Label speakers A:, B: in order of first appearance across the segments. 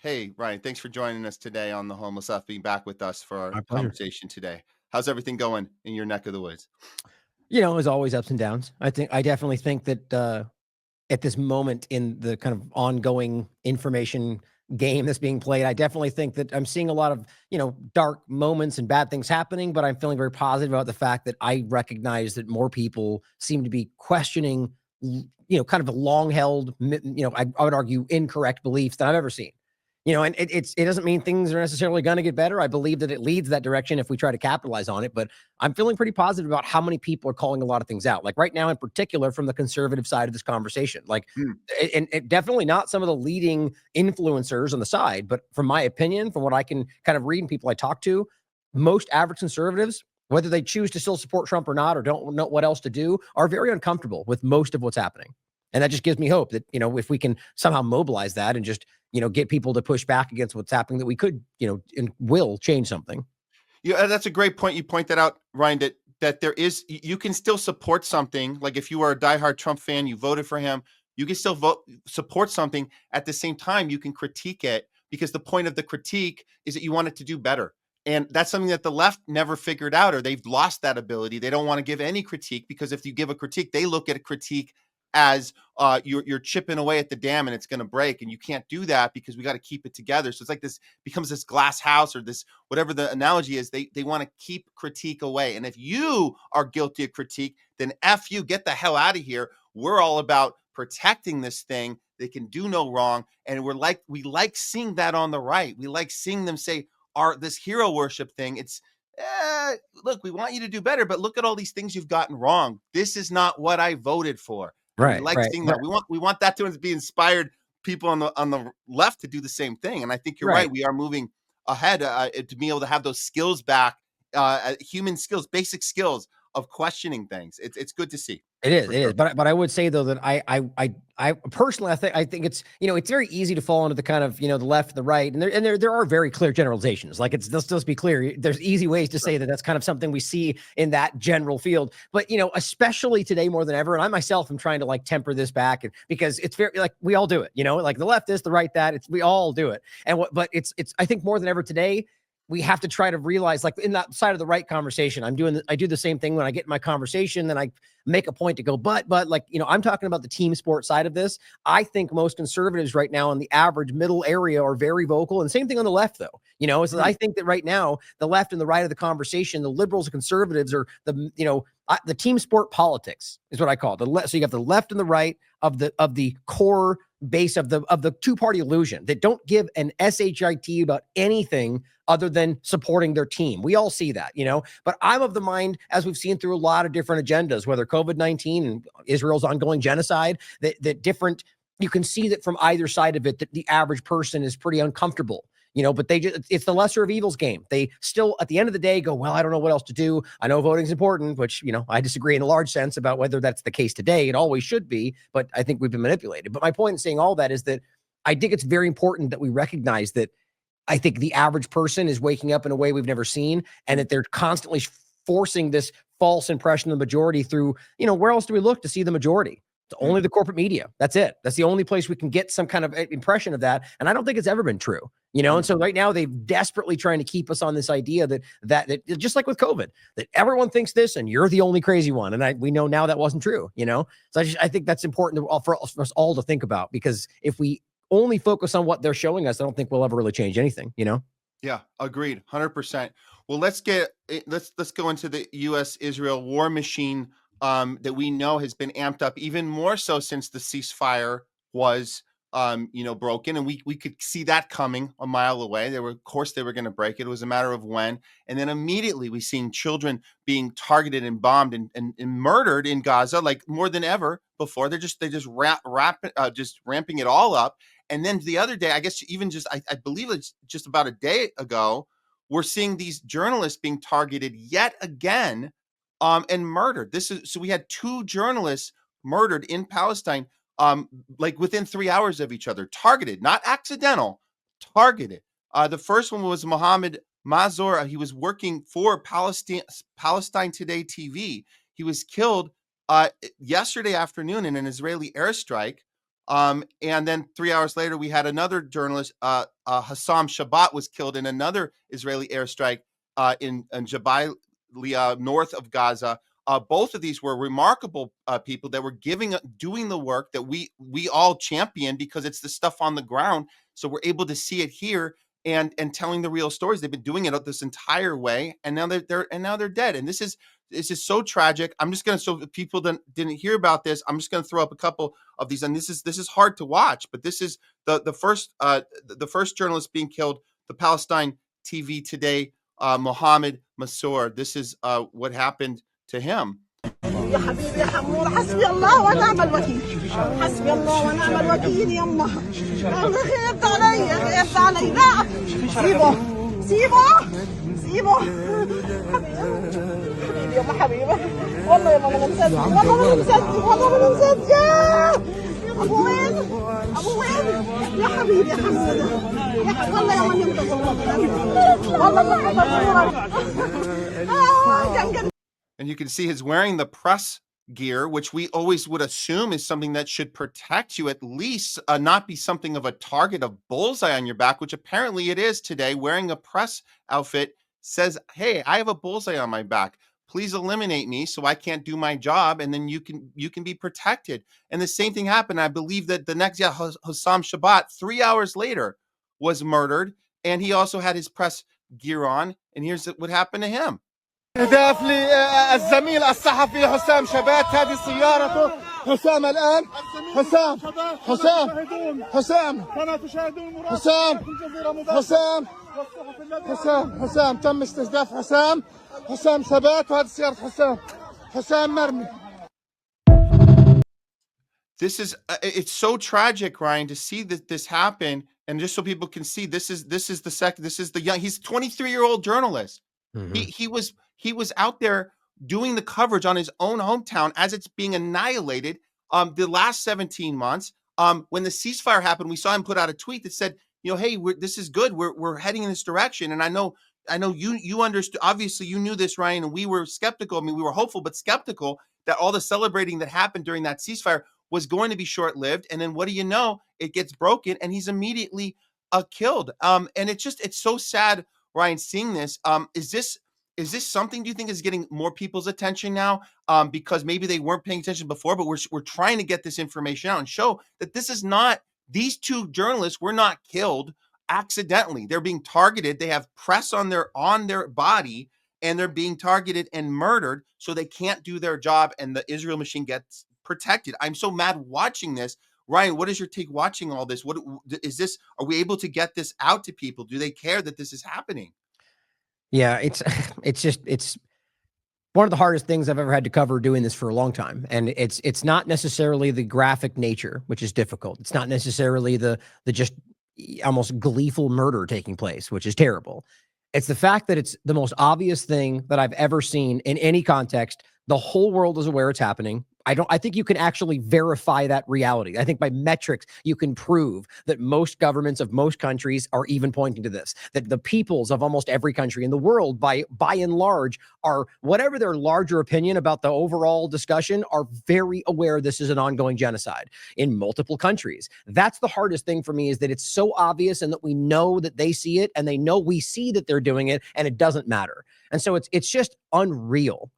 A: Hey, Ryan, thanks for joining us today on the Homeless Left, being back with us for our
B: My pleasure.
A: conversation today. How's everything going in your neck of the woods?
B: As always, ups and downs. I definitely think that at this moment in the kind of ongoing information game that's being played, I definitely think that I'm seeing a lot of dark moments and bad things happening. But I'm feeling very positive about the fact that I recognize that more people seem to be questioning, kind of a long held, I would argue incorrect beliefs that I've ever seen. And it doesn't mean things are necessarily going to get better. I believe that it leads that direction if we try to capitalize on it. But I'm feeling pretty positive about how many people are calling a lot of things out. Like right now, in particular, from the conservative side of this conversation. Like,
A: Mm.
B: and definitely not some of the leading influencers on the side, but from my opinion, from what I can kind of read and people I talk to, most average conservatives, whether they choose to still support Trump or not, or don't know what else to do, are very uncomfortable with most of what's happening. And that just gives me hope that, if we can somehow mobilize that and just, get people to push back against what's happening, that we could, and will change something.
A: Yeah, that's a great point. You point that out, Ryan, that there is you can still support something. Like if you are a diehard Trump fan, you voted for him, you can still support something. At the same time, you can critique it because the point of the critique is that you want it to do better. And that's something that the left never figured out, or they've lost that ability. They don't want to give any critique because if you give a critique, they look at a critique as you're chipping away at the dam and it's going to break, and you can't do that because we got to keep it together. So it's like this becomes this glass house, or this whatever the analogy is. They want to keep critique away, and if you are guilty of critique, then F you, get the hell out of here. We're all about protecting this thing. They can do no wrong, and we like seeing that on the right. We like seeing them say our this hero worship thing. It's look, we want you to do better, but look at all these things you've gotten wrong. This is not what I voted for. And we
B: Right,
A: like
B: right,
A: seeing
B: right,
A: that. We want that to be inspired people on the left to do the same thing. And I think you're
B: right.
A: right. We are moving ahead to be able to have those skills back, human skills, basic skills of questioning things. It's good to see
B: It is,
A: for
B: it is.
A: sure.
B: But I would say though that I personally I think it's it's very easy to fall into the kind of the left and the right, and there are very clear generalizations. Like let's be clear. There's easy ways to
A: Sure.
B: say that that's kind of something we see in that general field. But especially today more than ever, and I myself am trying to like temper this back, and because it's very like we all do it. Like the left this, the right that. It's we all do it. And what? But it's I think more than ever today, we have to try to realize, like in that side of the right conversation, I do the same thing when I get in my conversation, then I make a point to go, but like, I'm talking about the team sport side of this. I think most conservatives right now in the average middle area are very vocal, and same thing on the left though. So
A: Mhm.
B: I think that right now the left and the right of the conversation, the liberals and conservatives are the team sport politics is what I call it. So you have the left and the right of the core base of the two-party illusion that don't give an shit about anything other than supporting their team. We all see that, but I'm of the mind, as we've seen through a lot of different agendas, whether COVID-19 and Israel's ongoing genocide, that different, you can see that from either side of it, that the average person is pretty uncomfortable. But it's the lesser of evils game. They still, at the end of the day, go, well, I don't know what else to do. I know voting's important, which, I disagree in a large sense about whether that's the case today. It always should be, but I think we've been manipulated. But my point in saying all that is that I think it's very important that we recognize that I think the average person is waking up in a way we've never seen, and that they're constantly forcing this false impression of the majority through, where else do we look to see the majority? It's only the corporate media. That's it. That's the only place we can get some kind of impression of that. And I don't think it's ever been true, And
A: Mhm.
B: so right now they're desperately trying to keep us on this idea that just like with COVID, that everyone thinks this and you're the only crazy one. And we know now that wasn't true. So I think that's important for us all to think about, because if we only focus on what they're showing us, I don't think we'll ever really change anything.
A: Yeah, agreed, 100%. Well, let's go into the U.S. Israel war machine that we know has been amped up even more so since the ceasefire was broken, and we could see that coming a mile away. Of course they were going to break it. It was a matter of when, and then immediately we seen children being targeted and bombed and murdered in Gaza, like more than ever before. Just ramping it all up. And then the other day, I guess even just I believe it's just about a day ago, we're seeing these journalists being targeted yet again, and murdered. This is so we had two journalists murdered in Palestine, like within 3 hours of each other, targeted, not accidental, targeted. The first one was Mohammed Mazor. He was working for Palestine Today TV. He was killed yesterday afternoon in an Israeli airstrike. And then 3 hours later, we had another journalist, Hassam Shabbat, was killed in another Israeli airstrike in Jabalia, north of Gaza. Both of these were remarkable people that were doing the work that we all champion, because it's the stuff on the ground. So we're able to see it here and telling the real stories. They've been doing it this entire way, and now they're dead. And this is so tragic. I'm just gonna, so if people didn't hear about this, I'm just gonna throw up a couple of these. And this is hard to watch, but this is the first journalist being killed, the Palestine TV Today, Mohammed Mansour. This is what happened to him.
C: يا حبيبي يا حمور حسبي الله ونعم الوكيل حسبي الله ونعم الوكيل يما الله خيرت علي خيرت علي لا سيبه حبيبي يما حبيبي والله يما ما نصدق والله ما نصدق ابو وين يا حبيبي يا حمود والله يا من يمتصر والله
A: And you can see he's wearing the press gear, which we always would assume is something that should protect you, at least not be something of a target of bullseye on your back, which apparently it is today. Wearing a press outfit says, hey, I have a bullseye on my back. Please eliminate me so I can't do my job. And then you can be protected. And the same thing happened. I believe that the next, Hassam Shabbat, 3 hours later, was murdered. And he also had his press gear on. And here's what happened to him.
D: إهداف للزميل الصحفي حسام شبات. هذه سيارته. حسام الآن. حسام تم استهداف حسام شبات. وهذه سيارة حسام مرمي.
A: This is it's so tragic, Ryan, to see this happen. And just so people can see, this is the young, he's a 23-year-old journalist. Mm-hmm. He was out there doing the coverage on his own hometown as it's being annihilated. The last 17 months, when the ceasefire happened, we saw him put out a tweet that said, hey, this is good. We're heading in this direction. And I know you understood. Obviously, you knew this, Ryan, and we were skeptical. I mean, we were hopeful, but skeptical that all the celebrating that happened during that ceasefire was going to be short-lived. And then what do you know? It gets broken, and he's immediately killed. And it's so sad, Ryan, seeing this. Is this something, do you think, is getting more people's attention now? Because maybe they weren't paying attention before, but we're trying to get this information out and show that this is not, these two journalists were not killed accidentally. They're being targeted. They have press on their body, and they're being targeted and murdered so they can't do their job, and the Israel machine gets protected. I'm so mad watching this. Ryan, what is your take watching all this? What is this? Are we able to get this out to people? Do they care that this is happening?
B: Yeah, it's one of the hardest things I've ever had to cover doing this for a long time. And it's not necessarily the graphic nature, which is difficult. It's not necessarily the just almost gleeful murder taking place, which is terrible. It's the fact that it's the most obvious thing that I've ever seen in any context. The whole world is aware it's happening. I think you can actually verify that reality. I think by metrics, you can prove that most governments of most countries are even pointing to this, that the peoples of almost every country in the world, by and large, are, whatever their larger opinion about the overall discussion, are very aware this is an ongoing genocide in multiple countries. That's the hardest thing for me, is that it's so obvious, and that we know that they see it, and they know we see that they're doing it, and it doesn't matter. And so it's just unreal.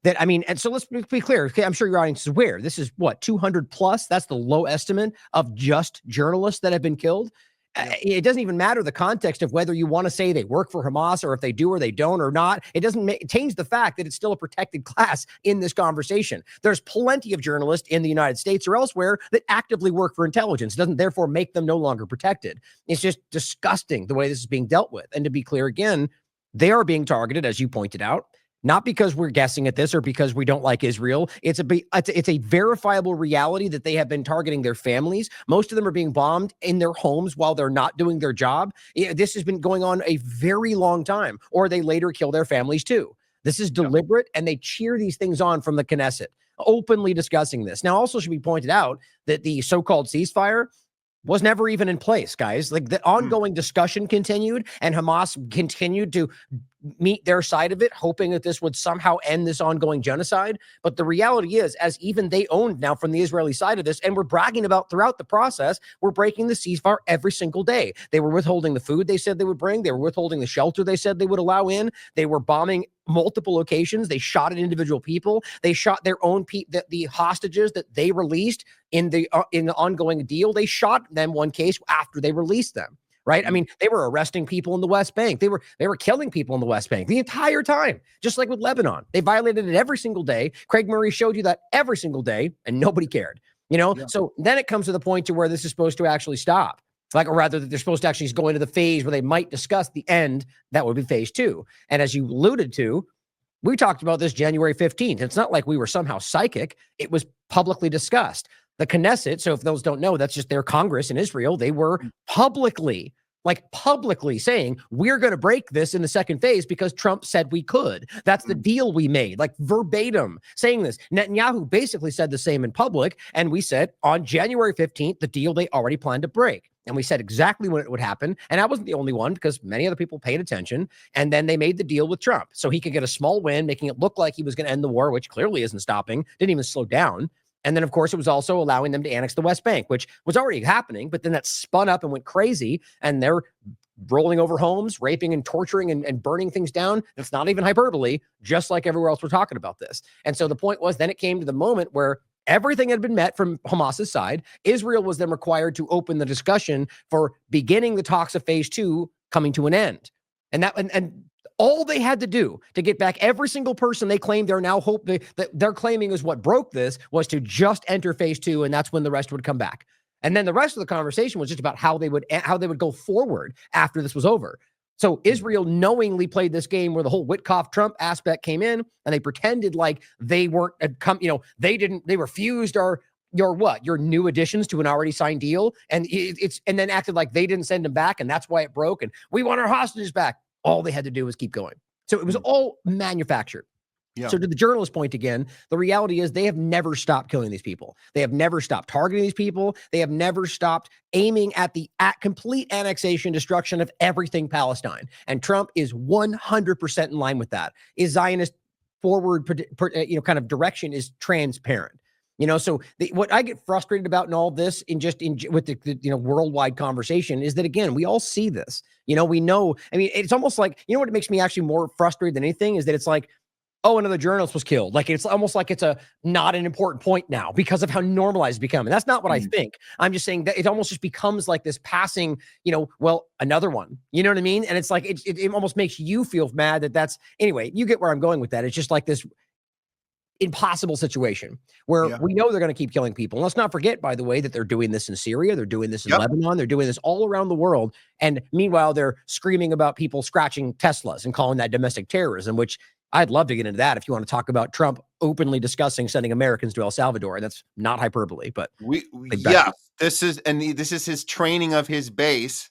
B: That, I mean, and so let's be clear. Okay, I'm sure your audience is aware. This is what, 200 plus? That's the low estimate of just journalists that have been killed. Yeah. It doesn't even matter the context of whether you want to say they work for Hamas, or if they do or they don't or not. It doesn't change the fact that it's still a protected class in this conversation. There's plenty of journalists in the United States or elsewhere that actively work for intelligence. It doesn't therefore make them no longer protected. It's just disgusting the way this is being dealt with. And to be clear again, they are being targeted, as you pointed out. Not because we're guessing at this or because we don't like Israel. It's a verifiable reality that they have been targeting their families. Most of them are being bombed in their homes while they're not doing their job. This has been going on a very long time, or they later kill their families too. This is deliberate, and they cheer these things on from the Knesset, openly discussing this. Now, also should be pointed out that the so-called ceasefire was never even in place, guys. Like, the ongoing discussion continued, and Hamas continued to meet their side of it, hoping that this would somehow end this ongoing genocide. But the reality is, as even they owned now from the Israeli side of this, and we're bragging about throughout the process, we're breaking the ceasefire every single day. They were withholding the food they said they would bring. They were withholding the shelter they said they would allow in. They were bombing multiple locations. They shot at individual people. They shot their own the hostages that they released in the ongoing deal. They shot them one case after they released them. Right? I mean, they were arresting people in the West Bank. They were killing people in the West Bank the entire time, just like with Lebanon. They violated it every single day. Craig Murray showed you that every single day, and nobody cared. Yeah. So then it comes to the point to where this is supposed to actually stop. Or rather, that they're supposed to actually go into the phase where they might discuss the end. That would be phase 2. And as you alluded to, we talked about this January 15th. It's not like we were somehow psychic. It was publicly discussed. The Knesset, so if those don't know, that's just their Congress in Israel. They were publicly saying, we're going to break this in the second phase because Trump said we could. That's the deal we made, like verbatim saying this. Netanyahu basically said the same in public. And we said on January 15th, the deal they already planned to break. And we said exactly when it would happen. And I wasn't the only one because many other people paid attention. And then they made the deal with Trump so he could get a small win, making it look like he was going to end the war, which clearly isn't stopping, didn't even slow down. And then, of course, it was also allowing them to annex the West Bank, which was already happening, but then that spun up and went crazy, and they're rolling over homes, raping and torturing and burning things down. It's not even hyperbole, just like everywhere else we're talking about this. And so the point was, then it came to the moment where everything had been met from Hamas's side. Israel was then required to open the discussion for beginning the talks of phase 2 coming to an end. And all they had to do to get back every single person they claim they're now that they're claiming is what broke this was to just enter phase 2, and that's when the rest would come back. And then the rest of the conversation was just about how they would go forward after this was over. So Israel knowingly played this game where the whole Witkoff-Trump aspect came in, and they pretended like they weren't they refused your new additions to an already signed deal, and and then acted like they didn't send them back, and that's why it broke, and we want our hostages back. All they had to do was keep going. So it was all manufactured. Yeah. So to the journalist point again, the reality is they have never stopped killing these people. They have never stopped targeting these people. They have never stopped aiming at the complete annexation, destruction of everything Palestine. And Trump is 100% in line with that. His Zionist forward, kind of direction is transparent. So what I get frustrated about in all this, with the worldwide conversation, is that again we all see this. We know. I mean, it's almost like what makes me actually more frustrated than anything is that it's like, oh, another journalist was killed. Like it's almost like it's not an important point now because of how normalized it's become. And that's not what I think. I'm just saying that it almost just becomes like this passing. Well, another one. You know what I mean? And it's like it almost makes you feel mad that's anyway. You get where I'm going with that. It's just like this impossible situation where we know they're going to keep killing people. And let's not forget, by the way, that they're doing this in Syria. They're doing this in Lebanon. They're doing this all around the world. And meanwhile, they're screaming about people scratching Teslas and calling that domestic terrorism, which I'd love to get into that if you want to talk about Trump openly discussing sending Americans to El Salvador. That's not hyperbole, but
A: this is his training of his base.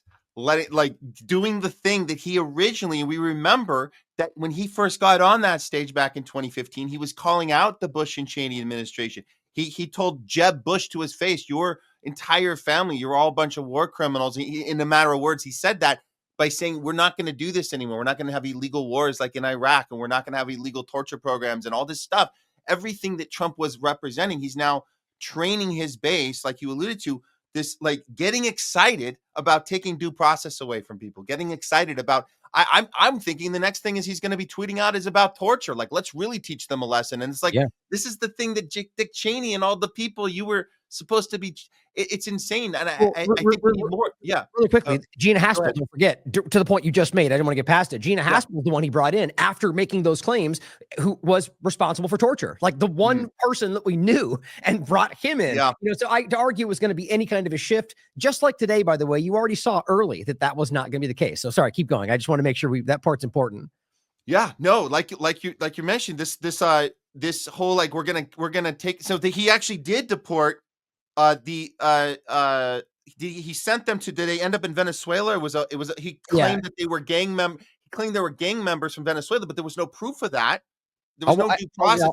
A: Doing the thing that he originally, we remember that when he first got on that stage back in 2015, he was calling out the Bush and Cheney administration. He told Jeb Bush to his face, your entire family, you're all a bunch of war criminals. In a matter of words, he said that by saying, we're not going to do this anymore. We're not going to have illegal wars like in Iraq, and we're not going to have illegal torture programs and all this stuff. Everything that Trump was representing, he's now training his base, like you alluded to, this getting excited about taking due process away from people, getting excited about, I'm thinking the next thing is he's going to be tweeting out is about torture. Like, let's really teach them a lesson. And it's like, this is the thing that Dick Cheney and all the people you were supposed to be, it's insane. And I think we need more. Yeah.
B: Really quickly, Gina Haspel, don't forget, to the point you just made, I didn't want to get past it. Gina Haspel was the one he brought in after making those claims, who was responsible for torture. Like the one person that we knew and brought him in. Yeah. So to argue it was going to be any kind of a shift, just like today, by the way, you already saw early that was not going to be the case. So sorry, keep going. I just want to make sure that part's important. Yeah.
A: No, like you mentioned, this whole, like, we're going to take, so he actually did deport he sent them to, did they end up in Venezuela? He claimed that they were gang members from Venezuela, but there was no proof of that. There was no due process.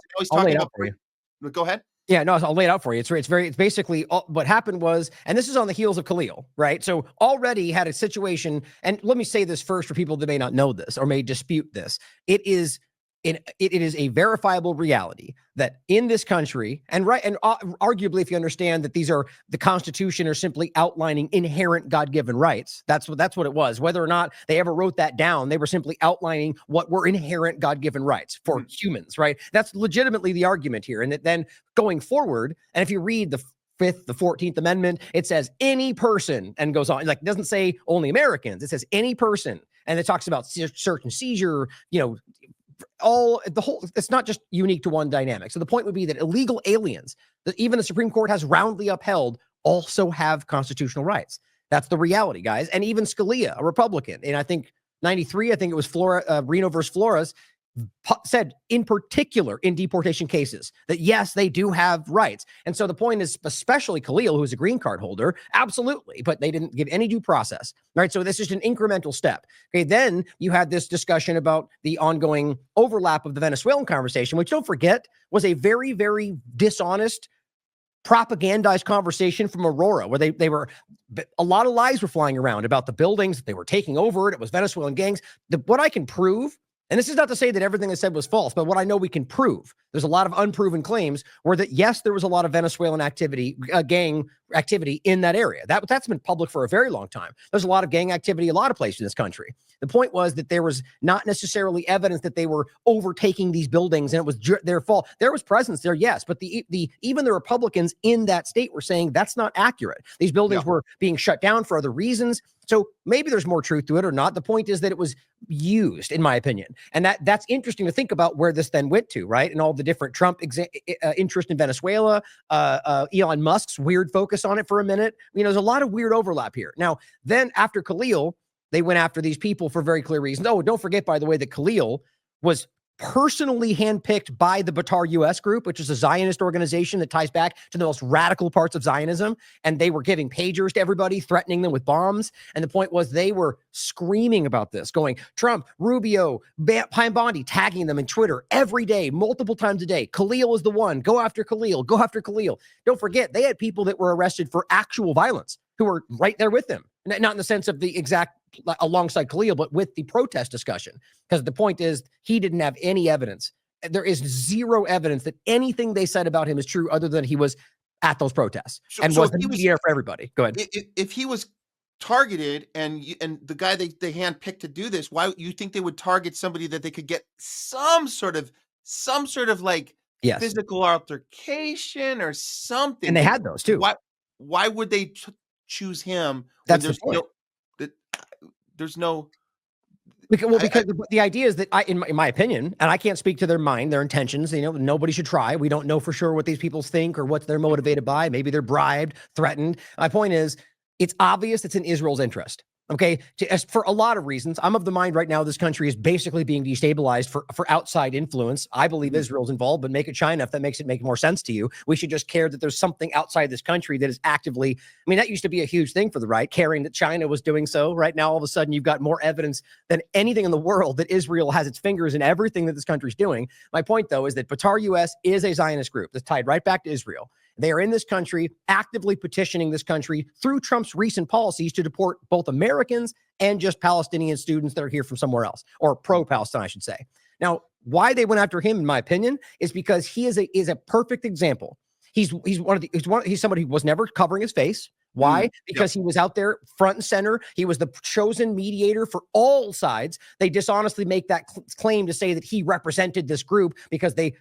A: Go ahead.
B: Yeah, no, I'll lay it out for you. It's basically what happened was, and this is on the heels of Khalil, right? So already had a situation, and let me say this first for people that may not know this or may dispute this. It is a verifiable reality that in this country, and arguably, if you understand that these are the Constitution are simply outlining inherent God-given rights, that's what it was. Whether or not they ever wrote that down, they were simply outlining what were inherent God-given rights for humans, right? That's legitimately the argument here. And then going forward, and if you read the 5th, the 14th Amendment, it says any person, and goes on. Like, it doesn't say only Americans. It says any person, and it talks about search and seizure, it's not just unique to one dynamic. So the point would be that illegal aliens that even the Supreme Court has roundly upheld also have constitutional rights. That's the reality, guys. And even Scalia, a Republican, and I think 93, I think it was Reno versus Flores, said in particular in deportation cases that yes, they do have rights. And so the point is, especially Khalil, who is a green card holder, absolutely, but they didn't give any due process. Right. So this is just an incremental step. Okay. Then you had this discussion about the ongoing overlap of the Venezuelan conversation, which, don't forget, was a very, very dishonest, propagandized conversation from Aurora, where they were, a lot of lies were flying around about the buildings that they were taking over. It was Venezuelan gangs. What I can prove, and this is not to say that everything they said was false, but what I know we can prove, there's a lot of unproven claims, were that, yes, there was a lot of Venezuelan activity, gang activity in that area. That's been public for a very long time. There's a lot of gang activity, a lot of places in this country. The point was that there was not necessarily evidence that they were overtaking these buildings and it was their fault. There was presence there, yes, but even the Republicans in that state were saying that's not accurate. These buildings were being shut down for other reasons. So maybe there's more truth to it or not. The point is that it was used, in my opinion. And that's interesting to think about where this then went to, right? And all the different Trump interest in Venezuela, Elon Musk's weird focus on it for a minute. There's a lot of weird overlap here. Now, then after Khalil, they went after these people for very clear reasons. Oh, don't forget, by the way, that Khalil was personally handpicked by the Batar US group, which is a Zionist organization that ties back to the most radical parts of Zionism. And they were giving pagers to everybody, threatening them with bombs. And the point was they were screaming about this, going, Trump, Rubio, Pine Bondi, tagging them in Twitter every day, multiple times a day. Khalil is the one. Go after Khalil. Go after Khalil. Don't forget, they had people that were arrested for actual violence who were right there with them. Not in the sense of the exact alongside Khalil, but with the protest discussion. Because the point is, he didn't have any evidence. There is zero evidence that anything they said about him is true other than he was at those protests and was the mediator for everybody. Go ahead.
A: If he was targeted and the guy they handpicked to do this, why you think they would target somebody that they could get some sort of like physical altercation or something?
B: And they had those too.
A: Why would they choose him?
B: That's the point.
A: There's no.
B: Because the idea is that in my opinion, and I can't speak to their mind, their intentions, nobody should try. We don't know for sure what these people think or what they're motivated by. Maybe they're bribed, threatened. My point is, it's obvious it's in Israel's interest. Okay, for a lot of reasons. I'm of the mind right now this country is basically being destabilized for outside influence. I believe Israel's involved, but make it China if that makes it make more sense to you. We should just care that there's something outside this country that is actively, that used to be a huge thing for the right, caring that China was doing so. Right now, all of a sudden, you've got more evidence than anything in the world that Israel has its fingers in everything that this country's doing. My point, though, is that Batar US is a Zionist group that's tied right back to Israel. They are in this country, actively petitioning this country through Trump's recent policies to deport both Americans and just Palestinian students that are here from somewhere else, or pro-Palestine, I should say. Now, why they went after him, in my opinion, is because he is a perfect example. He's somebody who was never covering his face. Why? Because he was out there front and center. He was the chosen mediator for all sides. They dishonestly make that claim to say that he represented this group because they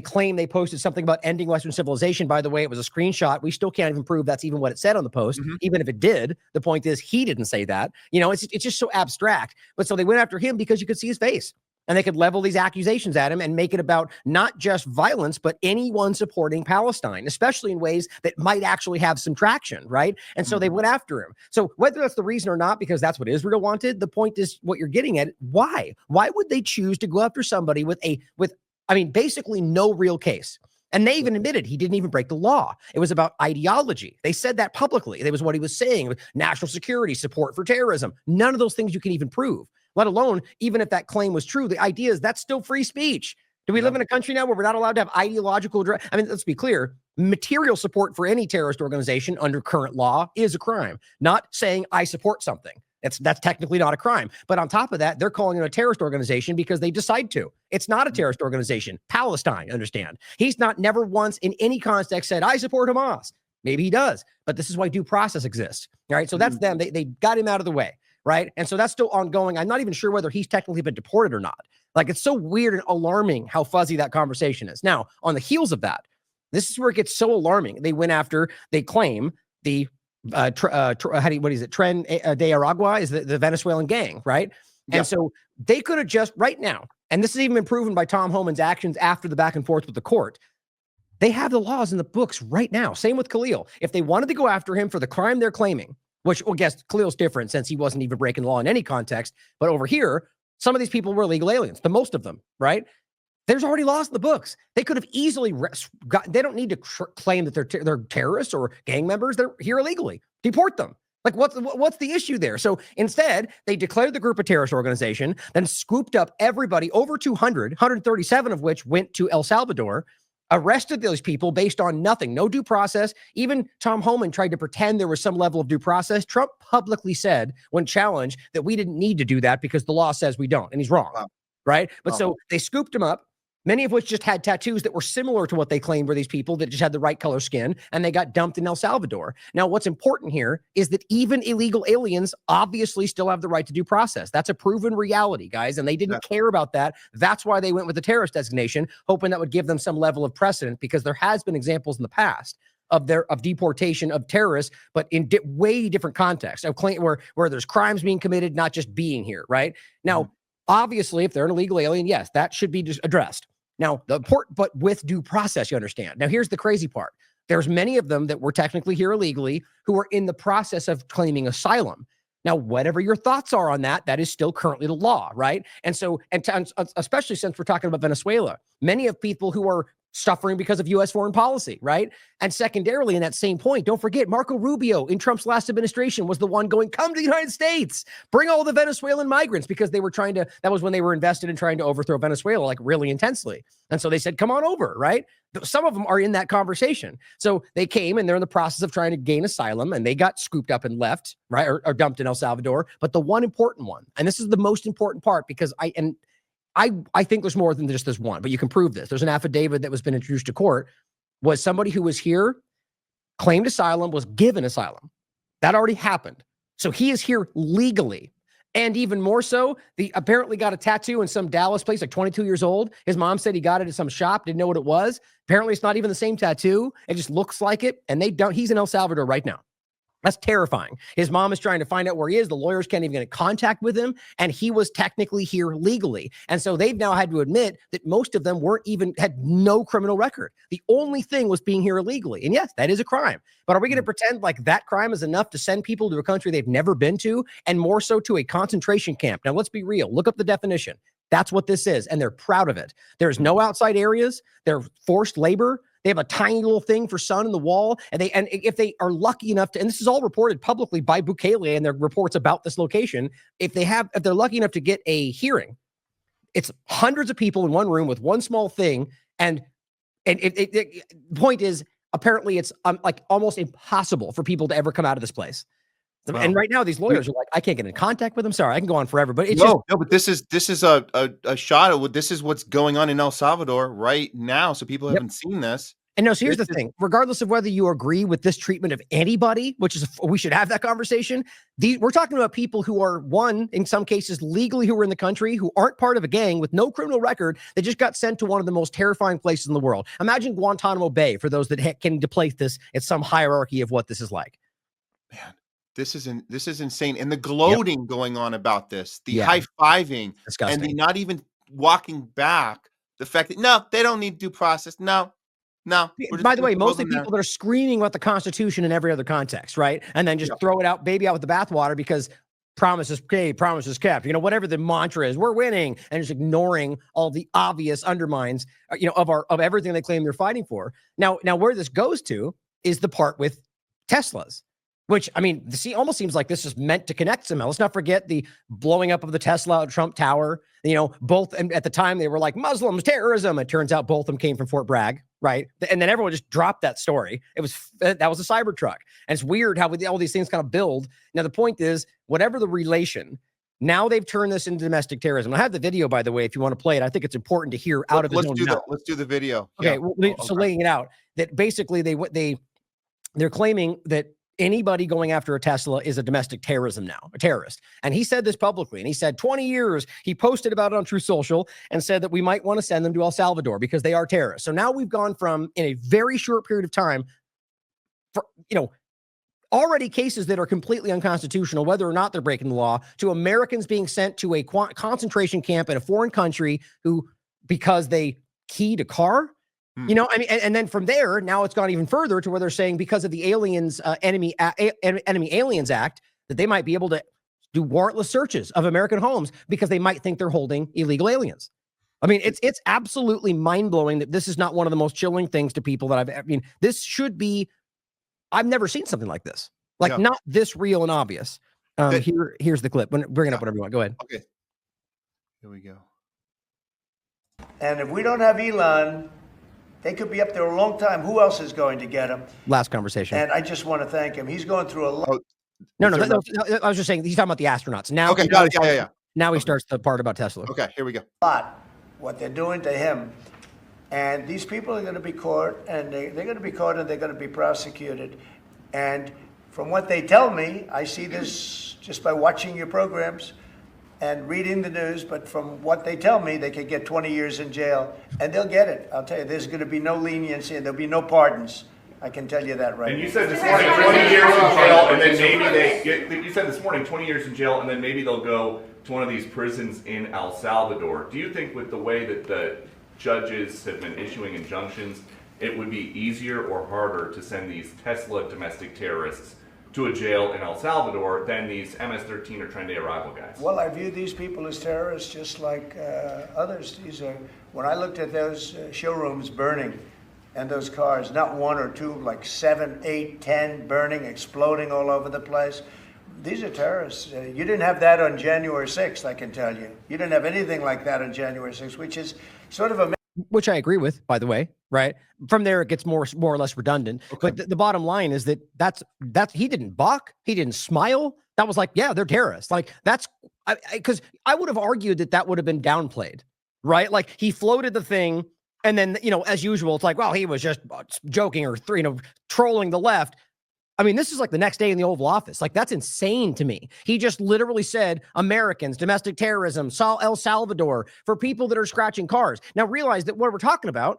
B: claim they posted something about ending Western civilization. By the way, it was a screenshot. We still can't even prove that's even what it said on the post. Even if it did, the point is he didn't say that. It's just so abstract. But so they went after him because you could see his face. And they could level these accusations at him and make it about not just violence, but anyone supporting Palestine, especially in ways that might actually have some traction, right? And so they went after him. So whether that's the reason or not, because that's what Israel wanted, the point is what you're getting at. Why? Why would they choose to go after somebody with basically no real case? And they even admitted he didn't even break the law. It was about ideology. They said that publicly. That was what he was saying. National security, support for terrorism. None of those things you can even prove, let alone even if that claim was true. The idea is that's still free speech. Do we live in a country now where we're not allowed to have ideological? I mean, let's be clear. Material support for any terrorist organization under current law is a crime. Not saying I support something. That's technically not a crime. But on top of that, they're calling it a terrorist organization because they decide to. It's not a terrorist organization. Palestine, understand. He's never once in any context said, I support Hamas. Maybe he does, but this is why due process exists. All right. So that's them. They got him out of the way. Right. And so that's still ongoing. I'm not even sure whether he's technically been deported or not. Like, it's so weird and alarming how fuzzy that conversation is. Now, on the heels of that, this is where it gets so alarming. They claim the Tren de Aragua is the Venezuelan gang, right? Yep. And so they could have just right now, and this has even been proven by Tom Homan's actions after the back and forth with the court. They have the laws in the books right now. Same with Khalil. If they wanted to go after him for the crime they're claiming, which, well, I guess Khalil's different since he wasn't even breaking the law in any context. But over here, some of these people were illegal aliens, the most of them, right? There's already laws in the books. They could have easily they don't need to claim that they're terrorists or gang members. They're here illegally. Deport them. Like, what's the issue there? So instead, they declared the group a terrorist organization, then scooped up everybody, over 200, 137 of which went to El Salvador, arrested those people based on nothing, no due process. Even Tom Homan tried to pretend there was some level of due process. Trump publicly said, when challenged, that we didn't need to do that because the law says we don't, and he's wrong, right? But so they scooped him up, many of which just had tattoos that were similar to what they claimed were these people that just had the right color skin, and they got dumped in El Salvador. Now, what's important here is that even illegal aliens obviously still have the right to due process. That's a proven reality, guys, and they didn't care about that. That's why they went with the terrorist designation, hoping that would give them some level of precedent, because there has been examples in the past of deportation of terrorists, but in way different contexts, of where there's crimes being committed, not just being here, right? Now, obviously, if they're an illegal alien, yes, that should be addressed. Now, but with due process, you understand. Now, here's the crazy part. There's many of them that were technically here illegally who are in the process of claiming asylum. Now, whatever your thoughts are on that, that is still currently the law, right? And so, especially since we're talking about Venezuela, many of people who are suffering because of U.S. foreign policy, right? And secondarily, in that same point, don't forget, Marco Rubio in Trump's last administration was the one going, come to the United States, bring all the Venezuelan migrants, because they were that was when they were invested in trying to overthrow Venezuela, like really intensely. And so they said, come on over, right? Some of them are in that conversation. So they came and they're in the process of trying to gain asylum, and they got scooped up and left, right? Or dumped in El Salvador. But the one important one, and this is the most important part, because I think there's more than just this one, but you can prove this. There's an affidavit that was been introduced to court, was somebody who was here, claimed asylum, was given asylum. That already happened. So he is here legally. And even more so, apparently got a tattoo in some Dallas place, like 22 years old. His mom said he got it at some shop, didn't know what it was. Apparently it's not even the same tattoo. It just looks like it. And he's in El Salvador right now. That's terrifying. His mom is trying to find out where he is. The lawyers can't even get in contact with him. And he was technically here legally. And so they've now had to admit that most of them had no criminal record. The only thing was being here illegally. And yes, that is a crime. But are we going to pretend like that crime is enough to send people to a country they've never been to, and more so to a concentration camp? Now, let's be real. Look up the definition. That's what this is. And they're proud of it. There's no outside areas. They're forced labor. They have a tiny little thing for sun in the wall. And if they are lucky enough to, and this is all reported publicly by Bukele and their reports about this location, if they're lucky enough to get a hearing, it's hundreds of people in one room with one small thing. And the point is, apparently it's like almost impossible for people to ever come out of this place. Wow. And right now, these lawyers are like, I can't get in contact with them. Sorry, I can go on forever, but it's
A: but this is a shot of this is what's going on in El Salvador right now. So people haven't seen this.
B: And no, so here's the thing. Regardless of whether you agree with this treatment of anybody, which is, we should have that conversation. We're talking about people who are, in some cases, legally who are in the country, who aren't part of a gang with no criminal record, that just got sent to one of the most terrifying places in the world. Imagine Guantanamo Bay, for those that can place this at some hierarchy of what this is like.
A: Man. This is insane. And the gloating going on about this, the high-fiving, and the not even walking back, the fact that, no, they don't need due process. No.
B: By the way, mostly people that are screaming about the Constitution in every other context, right? And then just throw it baby out with the bathwater, because promises paid, promises kept, whatever the mantra is, we're winning, and just ignoring all the obvious undermines, of everything they claim they're fighting for. Now where this goes to is the part with Teslas. Which, I mean, almost seems like this is meant to connect somehow. Let's not forget the blowing up of the Tesla Trump Tower. You know, both, and at the time they were like Muslims, terrorism. It turns out both of them came from Fort Bragg, right? And then everyone just dropped that story. That was a Cybertruck. And it's weird how all these things kind of build. Now, the point is, whatever the relation, now they've turned this into domestic terrorism. I have the video, by the way, if you want to play it. I think it's important to hear out of his own mouth.
A: Let's do the video.
B: Okay, so laying it out, that basically they're claiming that anybody going after a Tesla is a domestic terrorism now, a terrorist. And he said this publicly, and he said 20 years, he posted about it on True Social and said that we might want to send them to El Salvador because they are terrorists. So now we've gone from, in a very short period of time, for, already cases that are completely unconstitutional, whether or not they're breaking the law, to Americans being sent to a concentration camp in a foreign country because they keyed a car. I mean, and then from there, now it's gone even further to where they're saying because of the Aliens Enemy Aliens Act that they might be able to do warrantless searches of American homes because they might think they're holding illegal aliens. I mean, it's absolutely mind blowing that this is not one of the most chilling things to people that this should be. I've never seen something like this, not this real and obvious. Here's the clip. Bring it up whenever you want. Go ahead.
A: Okay. Here we go.
E: And if we don't have Elon, they could be up there a long time. Who else is going to get him?
B: Last conversation.
E: And I just want to thank him. He's going through a lot.
B: No, I was just saying, he's talking about the astronauts. Now,
A: okay, got it. Yeah.
B: Now he starts the part about Tesla.
A: Okay, here we go.
E: What they're doing to him. And these people are going to be caught, and they're going to be caught, and they're going to be prosecuted. And from what they tell me, I see this just by watching your programs and reading the news, but from what they tell me, they could get 20 years in jail, and they'll get it. I'll tell you, there's going to be no leniency, and there'll be no pardons. I can tell you that right.
F: And you said this morning 20 years in jail, and then maybe they get. You said this morning 20 years in jail, and then maybe they'll go to one of these prisons in El Salvador. Do you think with the way that the judges have been issuing injunctions, it would be easier or harder to send these Tesla domestic terrorists to a jail in El Salvador than these MS-13 or Tren de Aragua guys?
E: Well, I view these people as terrorists just like others. When I looked at those showrooms burning and those cars, not one or two, like 7, 8, 10 burning, exploding all over the place. These are terrorists. You didn't have that on January 6th, I can tell you. You didn't have anything like that on January 6th, which is sort of a...
B: Which I agree with, by the way, right? From there, it gets more or less redundant. Okay. But the bottom line is that's he didn't balk. He didn't smile. That was like, yeah, they're terrorists. Like because I would have argued that would have been downplayed, right? Like he floated the thing. And then, as usual, it's like, well, he was just joking or, trolling the left. I mean, this is like the next day in the Oval Office. Like, that's insane to me. He just literally said Americans, domestic terrorism, El Salvador, for people that are scratching cars. Now, realize that what we're talking about,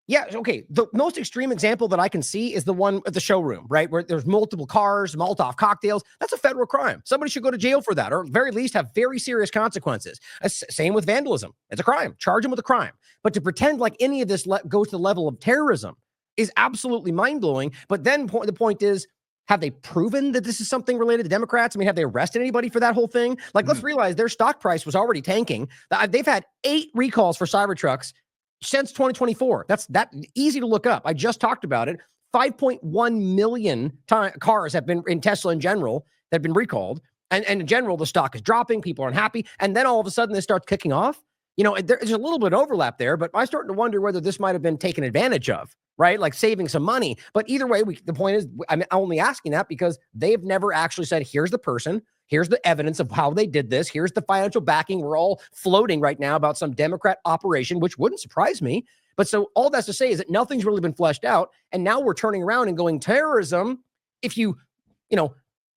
B: yeah, okay, the most extreme example that I can see is the one at the showroom, right, where there's multiple cars, Molotov cocktails. That's a federal crime. Somebody should go to jail for that, or at the very least have very serious consequences. Same with vandalism. It's a crime. Charge them with a crime. But to pretend like any of this goes to the level of terrorism is absolutely mind-blowing. But then the point is, have they proven that this is something related to Democrats? I mean, have they arrested anybody for that whole thing? Like, let's realize their stock price was already tanking. They've had 8 recalls for Cybertrucks since 2024. That's that easy to look up. I just talked about it. 5.1 million cars have been in Tesla in general that have been recalled. And in general, the stock is dropping. People are unhappy. And then all of a sudden this starts kicking off. There's a little bit of overlap there, but I'm starting to wonder whether this might have been taken advantage of, right? Like saving some money. But either way, the point is, I'm only asking that because they've never actually said, here's the person, here's the evidence of how they did this, here's the financial backing. We're all floating right now about some Democrat operation, which wouldn't surprise me. But so all that's to say is that nothing's really been fleshed out. And now we're turning around and going terrorism if you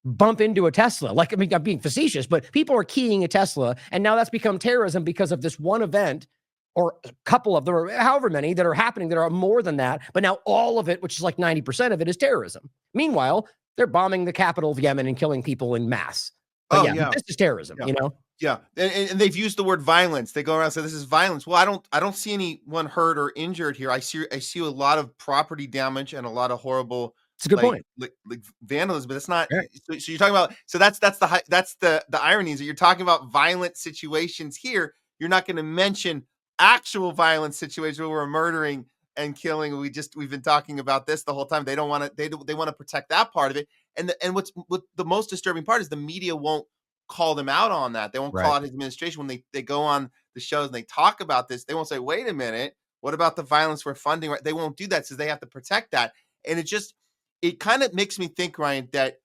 B: bump into a Tesla. Like, I mean, I'm being facetious, but people are keying a Tesla, and now that's become terrorism because of this one event or a couple of them, or however many that are happening that are more than that. But now all of it, which is like 90% of it, is terrorism. Meanwhile, they're bombing the capital of Yemen and killing people in mass. But this is terrorism,
A: Yeah. And they've used the word violence. They go around and say this is violence. Well, I don't see anyone hurt or injured here. I see a lot of property damage and a lot of horrible.
B: It's a good point.
A: Like vandalism, but it's not. Right. So you're talking about. So that's the irony is that you're talking about violent situations here. You're not going to mention actual violent situations where we're murdering and killing. We've been talking about this the whole time. They don't want to. They want to protect that part of it. And what the most disturbing part is the media won't call them out on that. They won't call out his administration when they go on the shows and they talk about this. They won't say, wait a minute, what about the violence we're funding? They won't do that, so they have to protect that. And it kind of makes me think, Ryan, that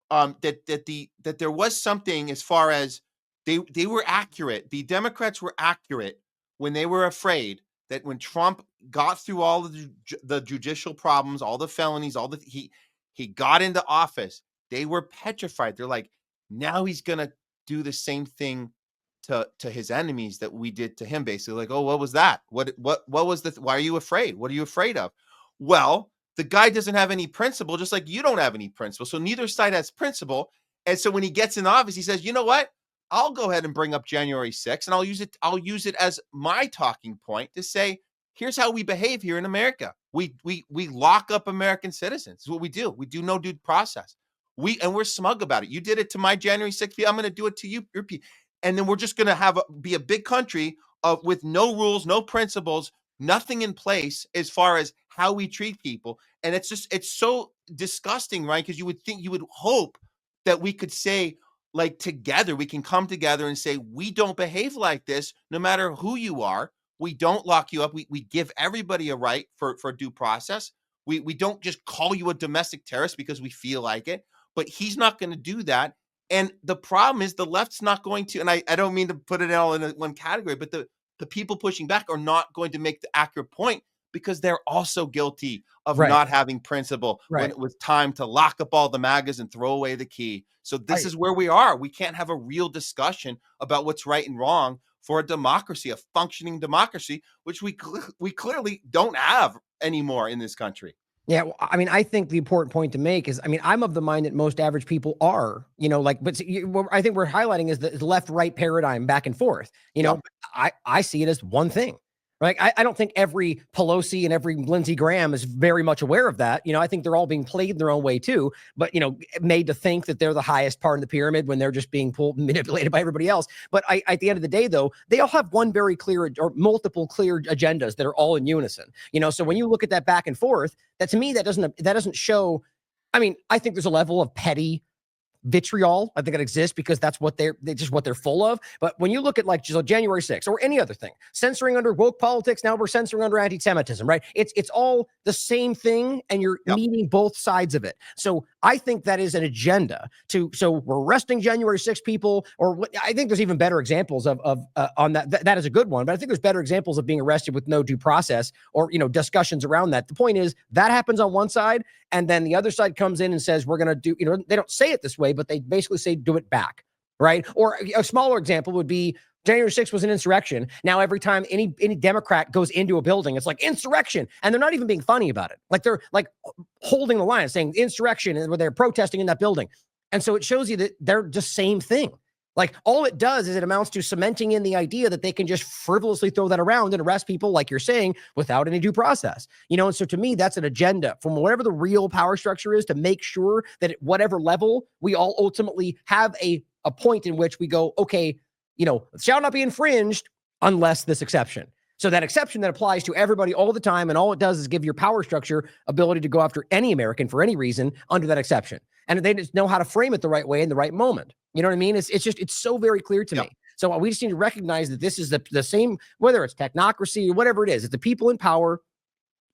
A: that there was something as far as they were accurate. The Democrats were accurate when they were afraid that when Trump got through all of the judicial problems, all the felonies, he got into office, they were petrified. They're like, now he's gonna do the same thing to his enemies that we did to him. Basically, like, oh, what was that? What was why are you afraid? What are you afraid of? Well, the guy doesn't have any principle, just like you don't have any principle. So neither side has principle. And so when he gets in office, he says, you know what? I'll go ahead and bring up January 6th, and I'll use it as my talking point to say, here's how we behave here in America. We lock up American citizens. It's what we do. We do no due process. We're smug about it. You did it to my January 6th. I'm going to do it to you. And then we're just going to be a big country with no rules, no principles, nothing in place as far as how we treat people. And it's so disgusting, right? Because you would hope that we could say, like, together, we can come together and say, we don't behave like this, no matter who you are. We don't lock you up. We give everybody a right for due process. We don't just call you a domestic terrorist because we feel like it, but he's not going to do that. And the problem is the left's not going to, and I don't mean to put it all in one category, but the people pushing back are not going to make the accurate point because they're also guilty of not having principle when it was time to lock up all the MAGAs and throw away the key. So this is where we are. We can't have a real discussion about what's right and wrong for a democracy, a functioning democracy, which we clearly don't have anymore in this country.
B: Yeah, well, I mean, I think the important point to make is, I mean, I'm of the mind that most average people are, but what I think we're highlighting is the left-right paradigm back and forth. I see it as one thing. Right. I don't think every Pelosi and every Lindsey Graham is very much aware of that. I think they're all being played in their own way too, but, made to think that they're the highest part of the pyramid when they're just being manipulated by everybody else. But at the end of the day, though, they all have one very clear or multiple clear agendas that are all in unison. So when you look at that back and forth, that to me, that doesn't show. I mean, I think there's a level of petty vitriol. I think it exists because that's what they're full of. But when you look at like January 6th or any other thing, censoring under woke politics, now we're censoring under anti-Semitism, right? It's all the same thing, and you're meeting both sides of it. So I think that is an agenda so we're arresting January 6th people, I think there's even better examples of on that is a good one, but I think there's better examples of being arrested with no due process or, discussions around that. The point is that happens on one side, and then the other side comes in and says, we're going to do, they don't say it this way, but they basically say, do it back. Right. Or a smaller example would be January 6th was an insurrection. Now, every time any Democrat goes into a building, it's like insurrection. And they're not even being funny about it. Like they're like holding the line saying insurrection, and where they're protesting in that building. And so it shows you that they're just same thing. Like all it does is it amounts to cementing in the idea that they can just frivolously throw that around and arrest people, like you're saying, without any due process. And so to me, that's an agenda from whatever the real power structure is to make sure that at whatever level we all ultimately have a point in which we go, okay, it shall not be infringed unless this exception. So that exception that applies to everybody all the time, and all it does is give your power structure ability to go after any American for any reason under that exception. And they just know how to frame it the right way in the right moment. You know what I mean? It's so very clear to me. So we just need to recognize that this is the same, whether it's technocracy or whatever it is, it's the people in power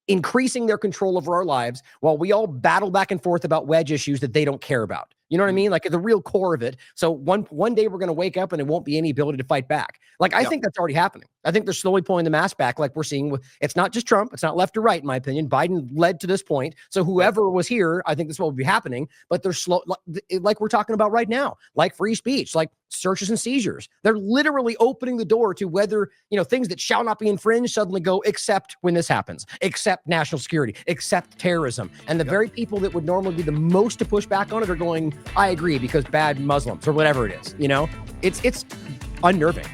B: increasing their control over our lives while we all battle back and forth about wedge issues that they don't care about. You know what I mean? Like the real core of it. So one day we're going to wake up and it won't be any ability to fight back. Like I think that's already happening. I think they're slowly pulling the mask back, like we're seeing with. It's not just Trump. It's not left or right, in my opinion. Biden led to this point. So whoever was here, I think this will be happening. But they're slow, like we're talking about right now, like free speech, like searches and seizures. They're literally opening the door to whether things that shall not be infringed suddenly go, except when this happens, except national security, except terrorism. And the very people that would normally be the most to push back on it are going, I agree, because bad Muslims or whatever it is. It's unnerving.